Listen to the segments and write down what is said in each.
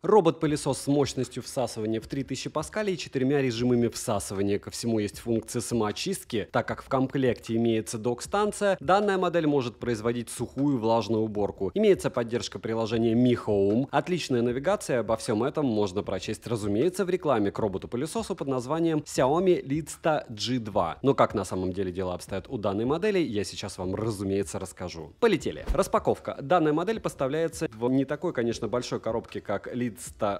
Робот-пылесос с мощностью всасывания в 3000 паскалей и 4 режимами всасывания. Ко всему есть функция самоочистки. Так как в комплекте имеется док-станция, данная модель может производить сухую влажную уборку. Имеется поддержка приложения Mi Home, отличная навигация. Обо всем этом можно прочесть, разумеется, в рекламе к роботу-пылесосу под названием Xiaomi Litsta G2. Но как на самом деле дела обстоят у данной модели, я сейчас вам, разумеется, расскажу. Полетели. Распаковка. Данная модель поставляется в не такой, конечно, большой коробке, как Litsta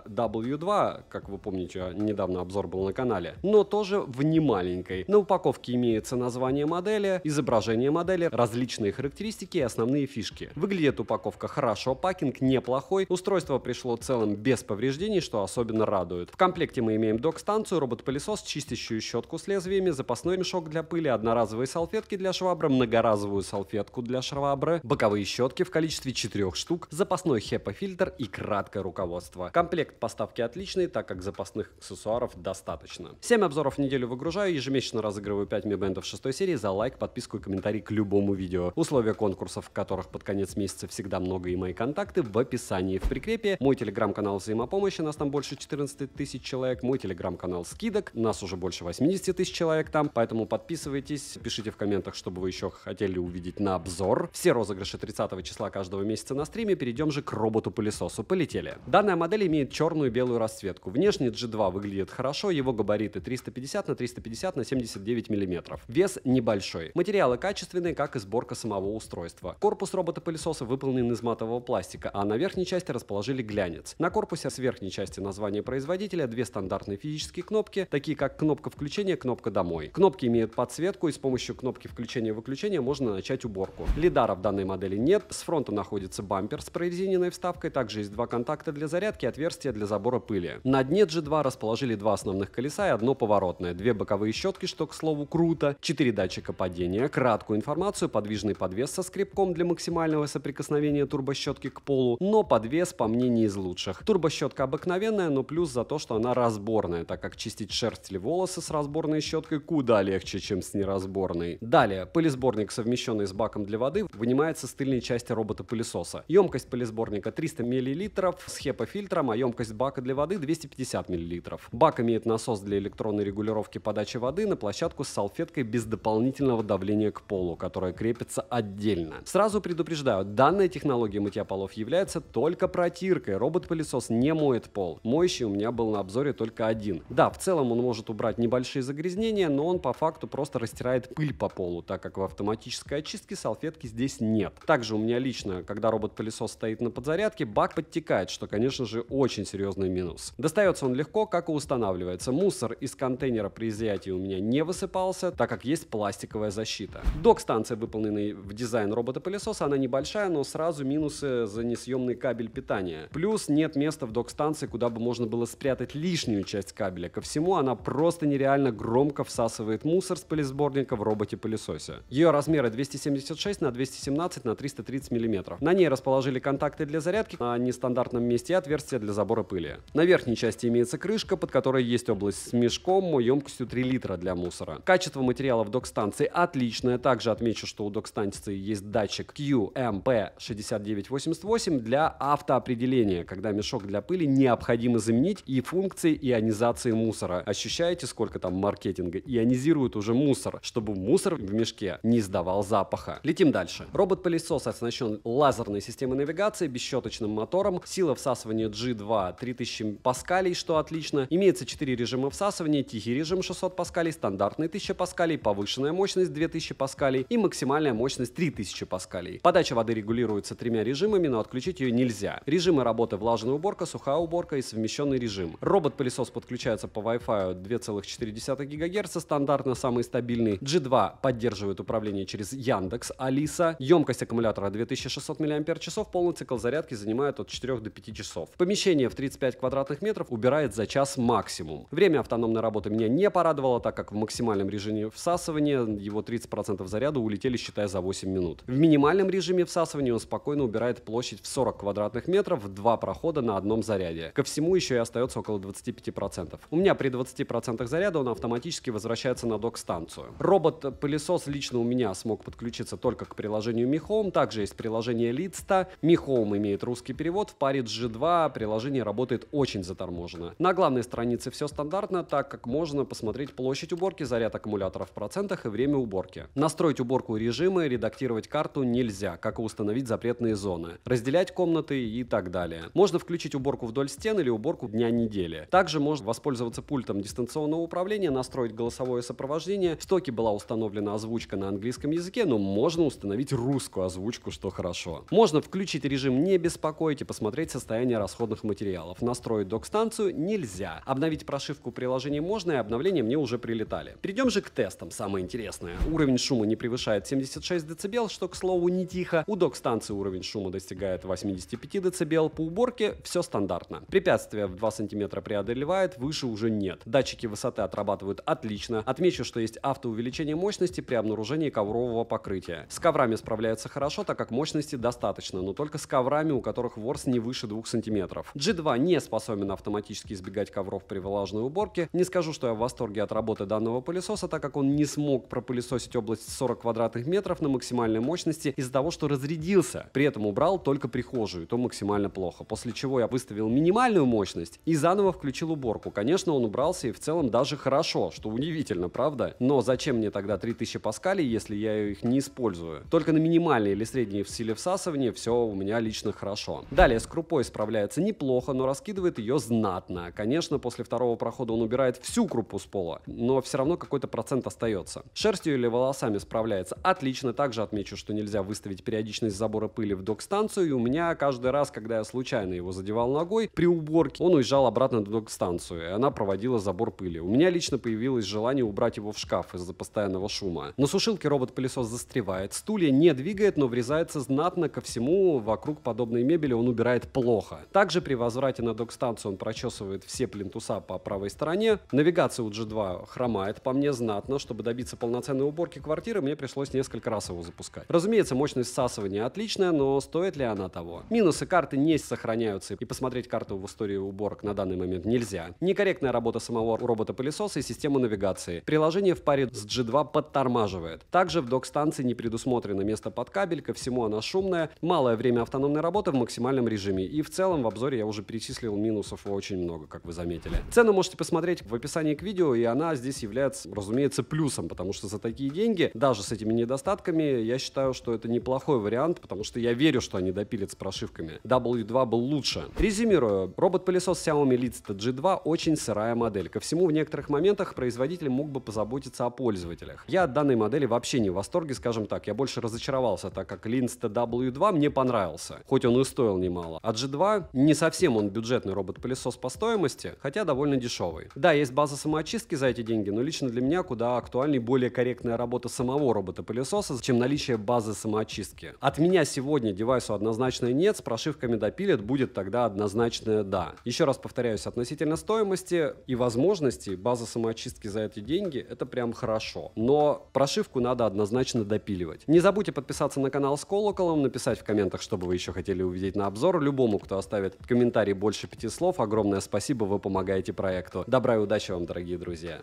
W2, как вы помните, недавно обзор был на канале, но тоже в немаленькой. На упаковке имеется название модели, изображение модели, различные характеристики и основные фишки. Выглядит упаковка хорошо, пакинг неплохой, устройство пришло целым без повреждений, что особенно радует. В комплекте мы имеем док-станцию, робот-пылесос, чистящую щетку с лезвиями, запасной мешок для пыли, одноразовые салфетки для швабры, многоразовую салфетку для швабры, боковые щетки в количестве 4 штук, запасной HEPA-фильтр и краткое руководство. Комплект поставки отличный, так как запасных аксессуаров достаточно. 7 обзоров в неделю выгружаю, ежемесячно разыгрываю 5 мибэндов 6 серии за лайк, подписку и комментарий к любому видео. Условия конкурсов, в которых под конец месяца всегда много, и мои контакты в описании. В прикрепе мой телеграм-канал взаимопомощи, нас там больше 14 тысяч человек, мой телеграм-канал скидок, нас уже больше 80 тысяч человек там, поэтому подписывайтесь, пишите в комментах, что бы вы еще хотели увидеть на обзор. Все розыгрыши 30 числа каждого месяца на стриме. Перейдем же к роботу-пылесосу. Полетели. Данная модель имеет черную и белую расцветку. Внешне G2 выглядит хорошо, его габариты 350 на 350 на 79 мм. Вес небольшой. Материалы качественные, как и сборка самого устройства. Корпус робота-пылесоса выполнен из матового пластика, а на верхней части расположили глянец. На корпусе с верхней части название производителя, 2 стандартные физические кнопки, такие как кнопка включения, кнопка домой. Кнопки имеют подсветку, и с помощью кнопки включения-выключения можно начать уборку. Лидара в данной модели нет, с фронта находится бампер с прорезиненной вставкой, также есть 2 контакта для зарядки, отверстия для забора пыли. На дне G2 расположили 2 основных колеса и одно поворотное, 2 боковые щетки, что, к слову, круто, 4 датчика падения, краткую информацию, подвижный подвес со скребком для максимального соприкосновения турбощетки к полу, но подвес по мне не из лучших. Турбощетка обыкновенная, но плюс за то, что она разборная, так как чистить шерсть или волосы с разборной щеткой куда легче, чем с неразборной. Далее, пылесборник, совмещенный с баком для воды, вынимается с тыльной части робота-пылесоса. Емкость пылесборника 300 мл с HEPA-фильтром, а емкость бака для воды 250 мл. Бак имеет насос для электронной регулировки подачи воды на площадку с салфеткой без дополнительного давления к полу, которая крепится отдельно. Сразу предупреждаю, данная технология мытья полов является только протиркой. Робот-пылесос не моет пол. Моющий у меня был на обзоре только один. Да, в целом он может убрать небольшие загрязнения, но он по факту просто растирает пыль по полу, так как в автоматической очистке салфетки здесь нет. Также у меня лично, когда робот-пылесос стоит на подзарядке, бак подтекает, что, конечно же, очень серьезный минус. Достается он легко, как и устанавливается. Мусор из контейнера при изъятии у меня не высыпался, так как есть пластиковая защита. Док-станция, выполненная в дизайн робота-пылесоса, она небольшая, но сразу минусы за несъемный кабель питания. Плюс нет места в док-станции, куда бы можно было спрятать лишнюю часть кабеля. Ко всему, она просто нереально громко всасывает мусор с пылесборника в роботе-пылесосе. Ее размеры 276 на 217 на 330 мм. На ней расположили контакты для зарядки, на нестандартном месте отверстия для забора пыли. На верхней части имеется крышка, под которой есть область с мешком емкостью 3 литра для мусора. Качество материалов док-станции отличное. Также отмечу, что у док-станции есть датчик QMP6988 для автоопределения, когда мешок для пыли необходимо заменить, и функции ионизации мусора. Ощущаете, сколько там маркетинга? Ионизирует уже мусор, чтобы мусор в мешке не издавал запаха. Летим дальше. Робот-пылесос оснащен лазерной системой навигации, бесщеточным мотором, сила всасывания G2 3000 паскалей, что отлично. Имеется 4 режима всасывания: тихий режим 600 паскалей, стандартный 1000 паскалей, повышенная мощность 2000 паскалей и максимальная мощность 3000 паскалей. Подача воды регулируется 3 режимами, но отключить ее нельзя. Режимы работы: влажная уборка, сухая уборка и совмещенный режим. Робот-пылесос подключается по Wi-Fi 2,4 ГГц, стандартно самый стабильный. G2 поддерживает управление через Яндекс Алиса. Емкость аккумулятора 2600 мАч, полный цикл зарядки занимает от 4 до 5 часов. Помещение в 35 квадратных метров убирает за час максимум. Время автономной работы меня не порадовало, так как в максимальном режиме всасывания его 30% заряда улетели, считая, за 8 минут. В минимальном режиме всасывания он спокойно убирает площадь в 40 квадратных метров, 2 прохода на одном заряде. Ко всему еще и остается около 25%. У меня при 20% заряда он автоматически возвращается на док-станцию. Робот-пылесос лично у меня смог подключиться только к приложению Mi Home. Также есть приложение Litsta. Mi Home имеет русский перевод. В паре G2 приложение работает очень заторможенно. На главной странице все стандартно, так как можно посмотреть площадь уборки, заряд аккумулятора в процентах и время уборки. Настроить уборку режимы, редактировать карту нельзя, как и установить запретные зоны, разделять комнаты и так далее. Можно включить уборку вдоль стен или уборку дня недели. Также можно воспользоваться пультом дистанционного управления, настроить голосовое сопровождение. В стоке была установлена озвучка на английском языке, но можно установить русскую озвучку, что хорошо. Можно включить режим «Не беспокоить» и посмотреть состояние расходных материалов. Настроить док-станцию нельзя. Обновить прошивку приложения можно, и обновления мне уже прилетали. Перейдем же к тестам, самое интересное. Уровень шума не превышает 76 дБ, что, к слову, не тихо. У док-станции уровень шума достигает 85 дБ. По уборке все стандартно. Препятствия в 2 см преодолевает, выше уже нет. Датчики высоты отрабатывают отлично. Отмечу, что есть автоувеличение мощности при обнаружении коврового покрытия. С коврами справляется хорошо, так как мощности достаточно, но только с коврами, у которых ворс не выше 2 см. G2 не способен автоматически избегать ковров при влажной уборке. Не скажу, что я в восторге от работы данного пылесоса, так как он не смог пропылесосить область 40 квадратных метров на максимальной мощности из-за того, что разрядился. При этом убрал только прихожую, то максимально плохо. После чего я выставил минимальную мощность и заново включил уборку. Конечно, он убрался и в целом даже хорошо, что удивительно, правда? Но зачем мне тогда 3000 паскалей, если я их не использую? Только на минимальной или средней в силе всасывания все у меня лично хорошо. Далее с крупой справляется неплохо, но раскидывает ее знатно. Конечно, после второго прохода он убирает всю крупу с пола, но все равно какой-то процент остается. Шерстью или волосами справляется отлично. Также отмечу, что нельзя выставить периодичность забора пыли в док-станцию, и у меня каждый раз, когда я случайно его задевал ногой при уборке, он уезжал обратно на док-станцию, и она проводила забор пыли. У меня лично появилось желание убрать его в шкаф из-за постоянного шума. На сушилке робот-пылесос застревает, стулья не двигает, но врезается знатно ко всему, вокруг подобной мебели он убирает плохо. Также при возврате на док-станцию он прочесывает все плинтуса по правой стороне. Навигация у G2 хромает по мне знатно. Чтобы добиться полноценной уборки квартиры, мне пришлось несколько раз его запускать. Разумеется, мощность всасывания отличная, но стоит ли она того? Минусы карты не сохраняются, и посмотреть карту в истории уборок на данный момент нельзя. Некорректная работа самого робота-пылесоса и системы навигации. Приложение в паре с G2 подтормаживает. Также в док-станции не предусмотрено место под кабель, ко всему она шумная, малое время автономной работы в максимальном режиме. И в целом в обзоре я уже перечислил минусов очень много, как вы заметили. Цену можете посмотреть в описании к видео, и она здесь является, разумеется, плюсом, потому что за такие деньги, даже с этими недостатками, я считаю, что это неплохой вариант, потому что я верю, что они допилят с прошивками. W2 был лучше. Резюмирую, робот-пылесос Xiaomi Litsta G2 очень сырая модель. Ко всему, в некоторых моментах производитель мог бы позаботиться о пользователях. Я от данной модели вообще не в восторге, скажем так. Я больше разочаровался, так как Litsta W2 мне понравился, хоть он и стоил немало. А G2 не совсем он бюджетный робот-пылесос по стоимости, хотя довольно дешевый. Да, есть база самоочистки за эти деньги, но лично для меня куда актуальней более корректная работа самого робота-пылесоса, чем наличие базы самоочистки. От меня сегодня девайсу однозначно нет, с прошивками допилят, будет тогда однозначное да. Еще раз повторяюсь, относительно стоимости и возможностей база самоочистки за эти деньги это прям хорошо. Но прошивку надо однозначно допиливать. Не забудьте подписаться на канал с колоколом, написать в комментах, что бы вы еще хотели увидеть на обзор. Любому, кто оставит комментарий больше 5 слов, огромное спасибо, вы помогаете проекту. Добра и удачи вам, дорогие друзья!